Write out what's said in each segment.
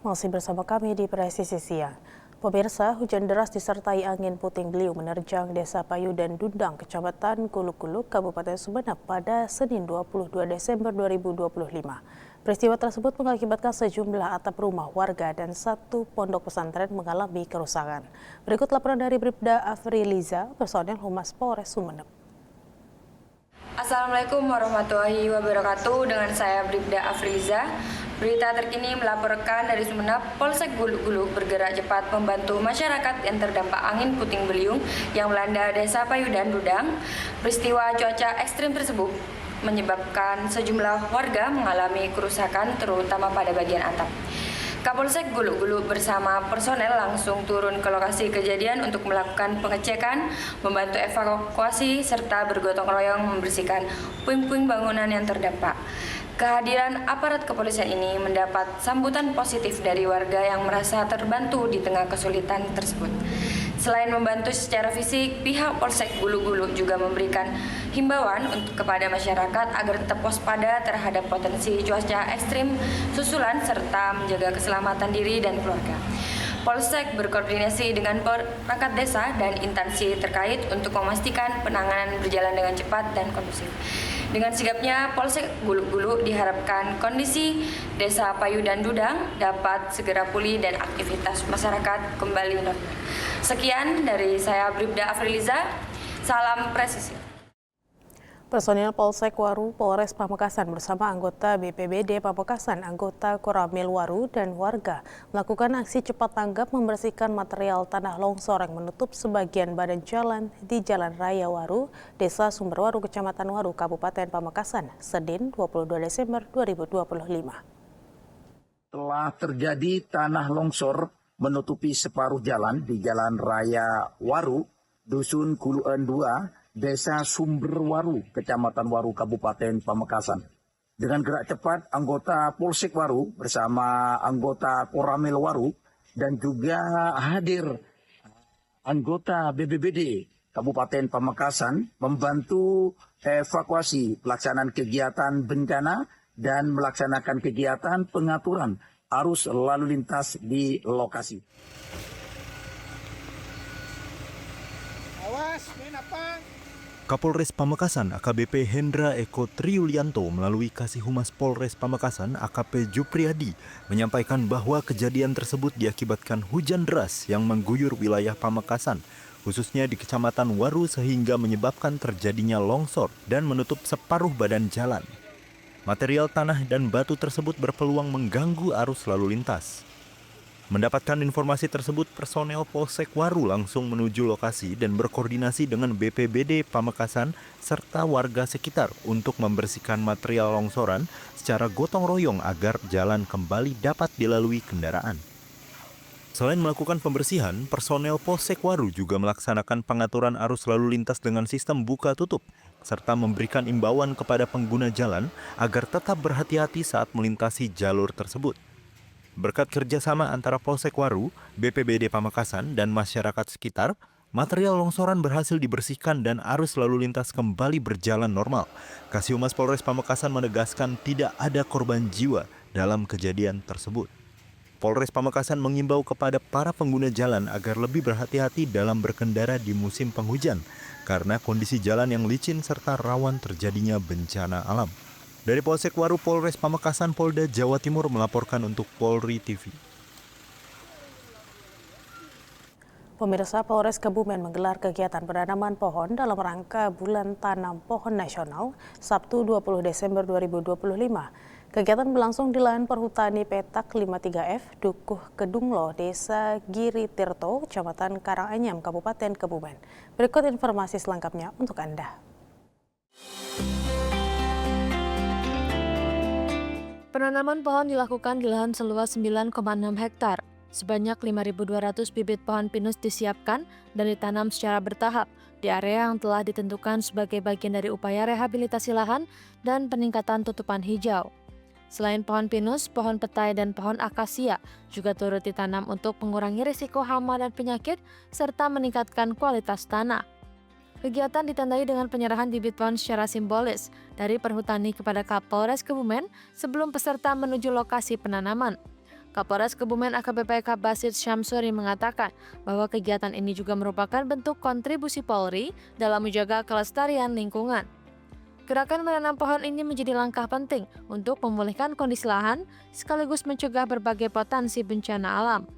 Masih bersama kami di Presisi Siang. Pemirsa, hujan deras disertai angin puting beliung menerjang Desa Payu dan Dundang, Kecamatan Kuluk-Kuluk, Kabupaten Sumeneb pada Senin 22 Desember 2025. Peristiwa tersebut mengakibatkan sejumlah atap rumah warga dan satu pondok pesantren mengalami kerusakan. Berikut laporan dari Bribda Afriliza, personel Humas Polres Sumeneb. Assalamualaikum warahmatullahi wabarakatuh. Dengan saya Bribda Afriliza. Berita terkini melaporkan dari Sumeneb, Polsek Kuluk-Kuluk bergerak cepat membantu masyarakat yang terdampak angin puting beliung yang melanda Desa Payu dan Dundang. Peristiwa cuaca ekstrim tersebut menyebabkan sejumlah warga mengalami kerusakan terutama pada bagian atap. Kapolsek Kuluk-Kuluk bersama personel langsung turun ke lokasi kejadian untuk melakukan pengecekan, membantu evakuasi, serta bergotong royong membersihkan puing-puing bangunan yang terdampak. Kehadiran aparat kepolisian ini mendapat sambutan positif dari warga yang merasa terbantu di tengah kesulitan tersebut. Selain membantu secara fisik, pihak Polsek Kuluk-Kuluk juga memberikan himbauan kepada masyarakat agar tetap waspada terhadap potensi cuaca ekstrim susulan serta menjaga keselamatan diri dan keluarga. Polsek berkoordinasi dengan perangkat desa dan instansi terkait untuk memastikan penanganan berjalan dengan cepat dan kondusif. Dengan sigapnya, Polsek Kuluk-Kuluk diharapkan kondisi Desa Payu dan Dundang dapat segera pulih dan aktivitas masyarakat kembali normal. Sekian dari saya Bribda Afriliza, salam presisi. Personil Polsek Waru Polres Pamekasan bersama anggota BPBD Pamekasan, anggota Koramil Waru dan warga melakukan aksi cepat tanggap membersihkan material tanah longsor yang menutup sebagian badan jalan di Jalan Raya Waru, Desa Sumberwaru, Kecamatan Waru, Kabupaten Pamekasan, Senin 22 Desember 2025. Telah terjadi tanah longsor menutupi separuh jalan di Jalan Raya Waru, Dusun Kuluan 2, Desa Sumberwaru, Kecamatan Waru, Kabupaten Pamekasan. Dengan gerak cepat, anggota Polsek Waru bersama anggota Koramil Waru dan juga hadir anggota BPBD Kabupaten Pamekasan membantu evakuasi pelaksanaan kegiatan bencana dan melaksanakan kegiatan pengaturan arus lalu lintas di lokasi. Awas, main apa? Kapolres Pamekasan AKBP Hendra Eko Triulianto melalui Kasih Humas Polres Pamekasan AKP Jupriyadi menyampaikan bahwa kejadian tersebut diakibatkan hujan deras yang mengguyur wilayah Pamekasan, khususnya di Kecamatan Waru sehingga menyebabkan terjadinya longsor dan menutup separuh badan jalan. Material tanah dan batu tersebut berpeluang mengganggu arus lalu lintas. Mendapatkan informasi tersebut, personel Polsek Waru langsung menuju lokasi dan berkoordinasi dengan BPBD Pamekasan serta warga sekitar untuk membersihkan material longsoran secara gotong royong agar jalan kembali dapat dilalui kendaraan. Selain melakukan pembersihan, personel Polsek Waru juga melaksanakan pengaturan arus lalu lintas dengan sistem buka tutup, serta memberikan imbauan kepada pengguna jalan agar tetap berhati-hati saat melintasi jalur tersebut. Berkat kerjasama antara Polsek Waru, BPBD Pamekasan, dan masyarakat sekitar, material longsoran berhasil dibersihkan dan arus lalu lintas kembali berjalan normal. Kasih Humas Polres Pamekasan menegaskan tidak ada korban jiwa dalam kejadian tersebut. Polres Pamekasan mengimbau kepada para pengguna jalan agar lebih berhati-hati dalam berkendara di musim penghujan, karena kondisi jalan yang licin serta rawan terjadinya bencana alam. Dari Polsek Waru Polres Pamekasan, Polda Jawa Timur melaporkan untuk Polri TV. Pemirsa, Polres Kebumen menggelar kegiatan penanaman pohon dalam rangka Bulan Tanam Pohon Nasional Sabtu 20 Desember 2025. Kegiatan berlangsung di lahan perhutani petak 53F, Dukuh Kedunglo, Desa Giri Tirto, Kecamatan Karanganyam, Kabupaten Kebumen. Berikut informasi selengkapnya untuk Anda. Penanaman pohon dilakukan di lahan seluas 9,6 hektar. Sebanyak 5.200 bibit pohon pinus disiapkan dan ditanam secara bertahap di area yang telah ditentukan sebagai bagian dari upaya rehabilitasi lahan dan peningkatan tutupan hijau. Selain pohon pinus, pohon petai dan pohon akasia juga turut ditanam untuk mengurangi risiko hama dan penyakit serta meningkatkan kualitas tanah. Kegiatan ditandai dengan penyerahan bibit pohon secara simbolis dari perhutani kepada Kapolres Kebumen sebelum peserta menuju lokasi penanaman. Kapolres Kebumen AKBP Basit Syamsuri mengatakan bahwa kegiatan ini juga merupakan bentuk kontribusi Polri dalam menjaga kelestarian lingkungan. Gerakan menanam pohon ini menjadi langkah penting untuk memulihkan kondisi lahan sekaligus mencegah berbagai potensi bencana alam.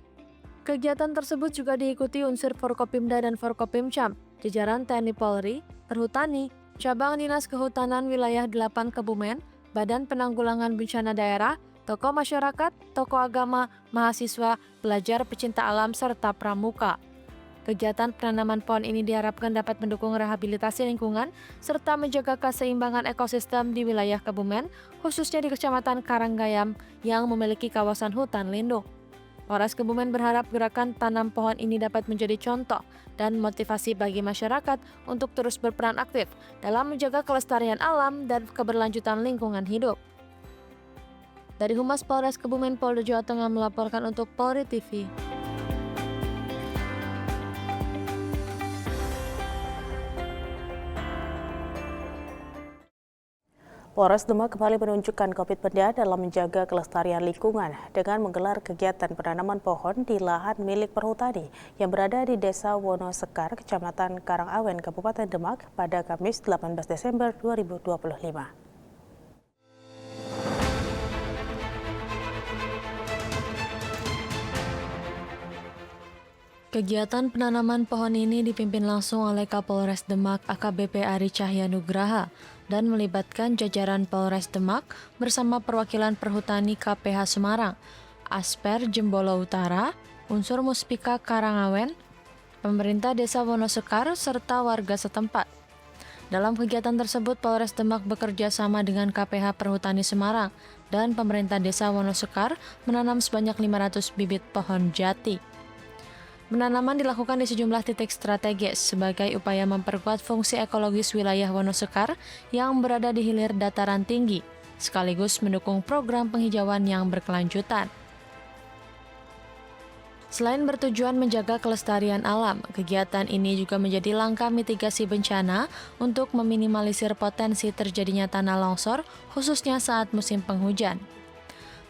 Kegiatan tersebut juga diikuti unsur Forkopimda dan Forkopimcam, jajaran TNI Polri, Perhutani, Cabang Dinas Kehutanan Wilayah 8 Kebumen, Badan Penanggulangan Bencana Daerah, tokoh masyarakat, tokoh agama, mahasiswa, pelajar pecinta alam, serta pramuka. Kegiatan penanaman pohon ini diharapkan dapat mendukung rehabilitasi lingkungan serta menjaga keseimbangan ekosistem di wilayah Kebumen, khususnya di Kecamatan Karanggayam yang memiliki kawasan hutan lindung. Polres Kebumen berharap gerakan tanam pohon ini dapat menjadi contoh dan motivasi bagi masyarakat untuk terus berperan aktif dalam menjaga kelestarian alam dan keberlanjutan lingkungan hidup. Dari Humas Polres Kebumen Polda Jawa Tengah melaporkan untuk Polri TV. Polres Demak kembali menunjukkan komitmennya dalam menjaga kelestarian lingkungan dengan menggelar kegiatan penanaman pohon di lahan milik perhutani yang berada di Desa Wonosekar, Kecamatan Karangawen, Kabupaten Demak pada Kamis 18 Desember 2025. Kegiatan penanaman pohon ini dipimpin langsung oleh Kapolres Demak AKBP Ari Cahyanugraha dan melibatkan jajaran Polres Demak bersama perwakilan perhutani KPH Semarang, Asper Jembolo Utara, unsur Muspika Karangawen, pemerintah Desa Wonosekar, serta warga setempat. Dalam kegiatan tersebut, Polres Demak bekerja sama dengan KPH Perhutani Semarang dan pemerintah Desa Wonosekar menanam sebanyak 500 bibit pohon jati. Penanaman dilakukan di sejumlah titik strategis sebagai upaya memperkuat fungsi ekologis wilayah Wonosekar yang berada di hilir dataran tinggi, sekaligus mendukung program penghijauan yang berkelanjutan. Selain bertujuan menjaga kelestarian alam, kegiatan ini juga menjadi langkah mitigasi bencana untuk meminimalisir potensi terjadinya tanah longsor, khususnya saat musim penghujan.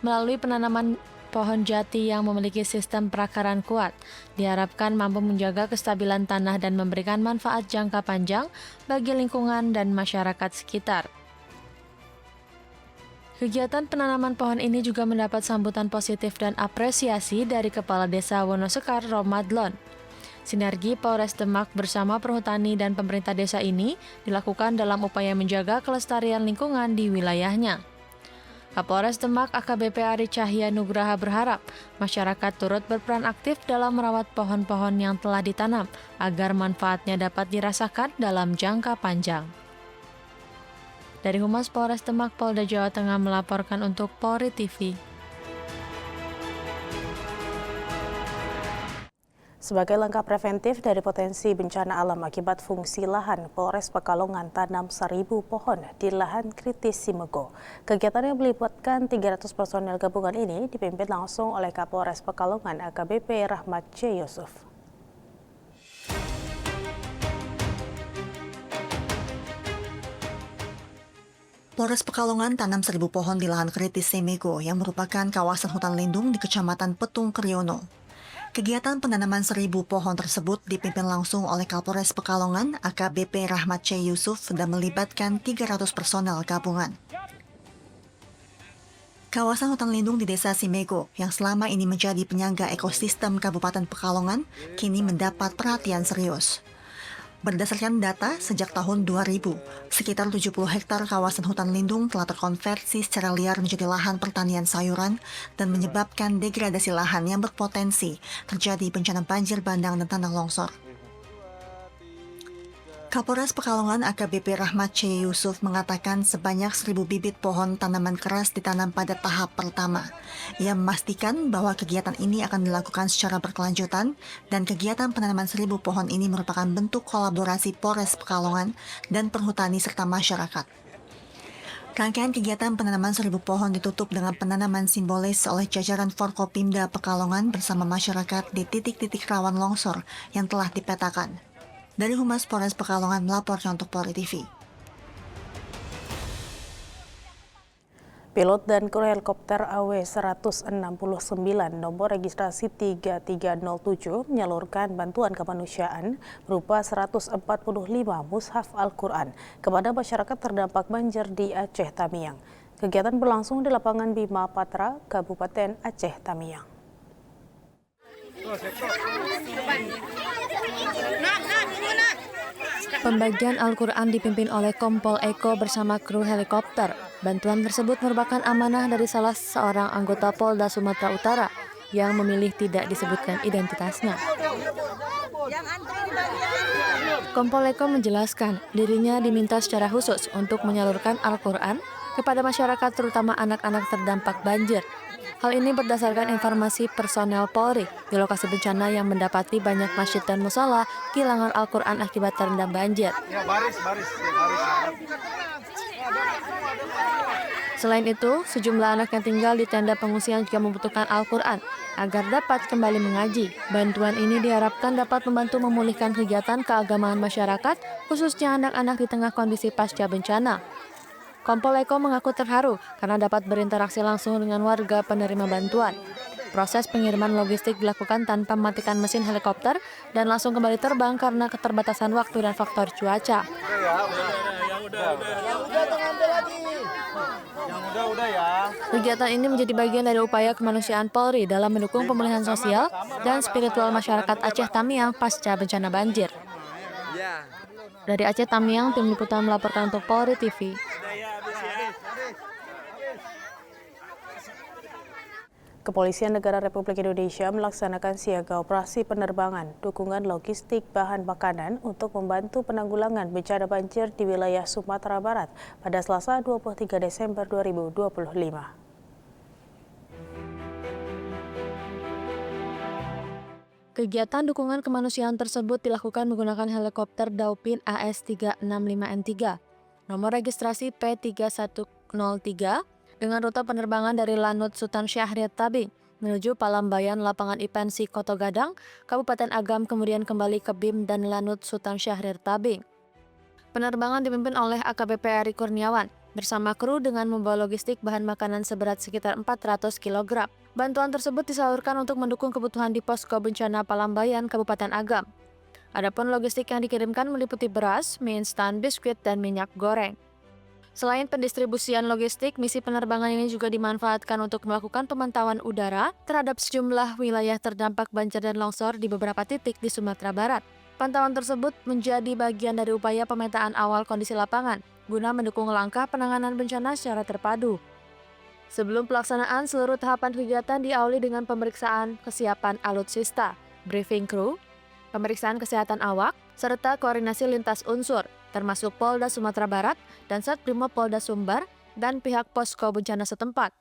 Melalui penanaman pohon jati yang memiliki sistem perakaran kuat, diharapkan mampu menjaga kestabilan tanah dan memberikan manfaat jangka panjang bagi lingkungan dan masyarakat sekitar. Kegiatan penanaman pohon ini juga mendapat sambutan positif dan apresiasi dari Kepala Desa Wonosekar, Romadlon. Sinergi Polres Demak bersama perhutani dan pemerintah desa ini dilakukan dalam upaya menjaga kelestarian lingkungan di wilayahnya. Kapolres Demak AKBP Ari Cahyanugraha berharap masyarakat turut berperan aktif dalam merawat pohon-pohon yang telah ditanam agar manfaatnya dapat dirasakan dalam jangka panjang. Dari Humas Polres Demak Polda Jawa Tengah melaporkan untuk Polri TV. Sebagai langkah preventif dari potensi bencana alam akibat fungsi lahan, Polres Pekalongan tanam 1.000 pohon di lahan kritis Simego. Kegiatan yang melibatkan 300 personel gabungan ini dipimpin langsung oleh Kapolres Pekalongan AKBP Rahmat C. Yusuf. Polres Pekalongan tanam 1.000 pohon di lahan kritis Simego yang merupakan kawasan hutan lindung di Kecamatan Petung Kriono. Kegiatan penanaman 1.000 pohon tersebut dipimpin langsung oleh Kapolres Pekalongan AKBP Rahmat C. Yusuf dan melibatkan 300 personel gabungan. Kawasan hutan lindung di Desa Simego yang selama ini menjadi penyangga ekosistem Kabupaten Pekalongan kini mendapat perhatian serius. Berdasarkan data, sejak tahun 2000, sekitar 70 hektar kawasan hutan lindung telah terkonversi secara liar menjadi lahan pertanian sayuran dan menyebabkan degradasi lahan yang berpotensi terjadi bencana banjir bandang dan tanah longsor. Kapolres Pekalongan AKBP Rahmat C. Yusuf mengatakan sebanyak 1.000 bibit pohon tanaman keras ditanam pada tahap pertama. Ia memastikan bahwa kegiatan ini akan dilakukan secara berkelanjutan dan kegiatan penanaman 1.000 pohon ini merupakan bentuk kolaborasi Polres Pekalongan dan perhutani serta masyarakat. Rangkaian kegiatan penanaman 1.000 pohon ditutup dengan penanaman simbolis oleh jajaran Forkopimda Pekalongan bersama masyarakat di titik-titik rawan longsor yang telah dipetakan. Dari Humas Polres Pekalongan melaporkan untuk Polri TV. Pilot dan kru helikopter AW169 nomor registrasi 3307 menyalurkan bantuan kemanusiaan berupa 145 mushaf Al-Quran kepada masyarakat terdampak banjir di Aceh Tamiang. Kegiatan berlangsung di lapangan Bima Patra, Kabupaten Aceh Tamiang. Pembagian Al-Quran dipimpin oleh Kompol Eko bersama kru helikopter. Bantuan tersebut merupakan amanah dari salah seorang anggota Polda Sumatera Utara yang memilih tidak disebutkan identitasnya. Kompol Eko menjelaskan dirinya diminta secara khusus untuk menyalurkan Al-Quran kepada masyarakat terutama anak-anak terdampak banjir. Hal ini berdasarkan informasi personel Polri di lokasi bencana yang mendapati banyak masjid dan musala kehilangan Al-Quran akibat terendam banjir. Selain itu, sejumlah anak yang tinggal di tenda pengungsian juga membutuhkan Al-Quran agar dapat kembali mengaji. Bantuan ini diharapkan dapat membantu memulihkan kegiatan keagamaan masyarakat, khususnya anak-anak di tengah kondisi pasca bencana. Kompol Eko mengaku terharu karena dapat berinteraksi langsung dengan warga penerima bantuan. Proses pengiriman logistik dilakukan tanpa mematikan mesin helikopter dan langsung kembali terbang karena keterbatasan waktu dan faktor cuaca. Kegiatan ini menjadi bagian dari upaya kemanusiaan Polri dalam mendukung pemulihan sosial dan spiritual masyarakat Aceh Tamiang pasca bencana banjir. Dari Aceh Tamiang, tim liputan melaporkan untuk Polri TV. Kepolisian Negara Republik Indonesia melaksanakan siaga operasi penerbangan, dukungan logistik bahan makanan untuk membantu penanggulangan bencana banjir di wilayah Sumatera Barat pada Selasa 23 Desember 2025. Kegiatan dukungan kemanusiaan tersebut dilakukan menggunakan helikopter Dauphin AS365N3, nomor registrasi P3103, dengan rute penerbangan dari Lanut Sultan Syahrir Tabing menuju Palambayan Lapangan Ipensi Koto Gadang, Kabupaten Agam, kemudian kembali ke BIM dan Lanut Sultan Syahrir Tabing. Penerbangan dipimpin oleh AKBP Ari Kurniawan bersama kru dengan membawa logistik bahan makanan seberat sekitar 400 kg. Bantuan tersebut disalurkan untuk mendukung kebutuhan di posko bencana Palambayan, Kabupaten Agam. Adapun logistik yang dikirimkan meliputi beras, mie instan, biskuit, dan minyak goreng. Selain pendistribusian logistik, misi penerbangan ini juga dimanfaatkan untuk melakukan pemantauan udara terhadap sejumlah wilayah terdampak banjir dan longsor di beberapa titik di Sumatera Barat. Pantauan tersebut menjadi bagian dari upaya pemetaan awal kondisi lapangan guna mendukung langkah penanganan bencana secara terpadu. Sebelum pelaksanaan, seluruh tahapan kegiatan diawali dengan pemeriksaan kesiapan alutsista, briefing kru, pemeriksaan kesehatan awak, serta koordinasi lintas unsur, termasuk Polda Sumatera Barat dan Satbrimob Polda Sumbar dan pihak posko bencana setempat.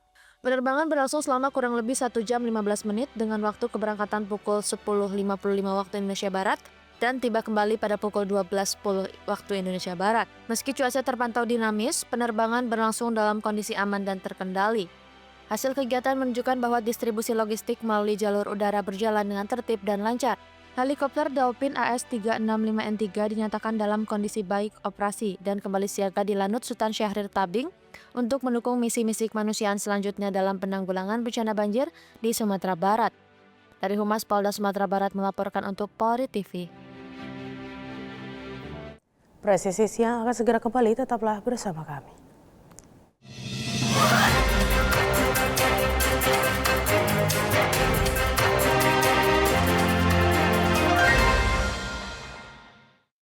Penerbangan berlangsung selama kurang lebih 1 jam 15 menit dengan waktu keberangkatan pukul 10.55 waktu Indonesia Barat dan tiba kembali pada pukul 12.10 waktu Indonesia Barat. Meski cuaca terpantau dinamis, penerbangan berlangsung dalam kondisi aman dan terkendali. Hasil kegiatan menunjukkan bahwa distribusi logistik melalui jalur udara berjalan dengan tertib dan lancar. Helikopter Dauphin AS365N3 dinyatakan dalam kondisi baik operasi dan kembali siaga di Lanut Sultan Syahrir Tabing untuk mendukung misi-misi kemanusiaan selanjutnya dalam penanggulangan bencana banjir di Sumatera Barat. Dari Humas Polda Sumatera Barat melaporkan untuk Polri TV. Presisi Siang akan segera kembali, tetaplah bersama kami.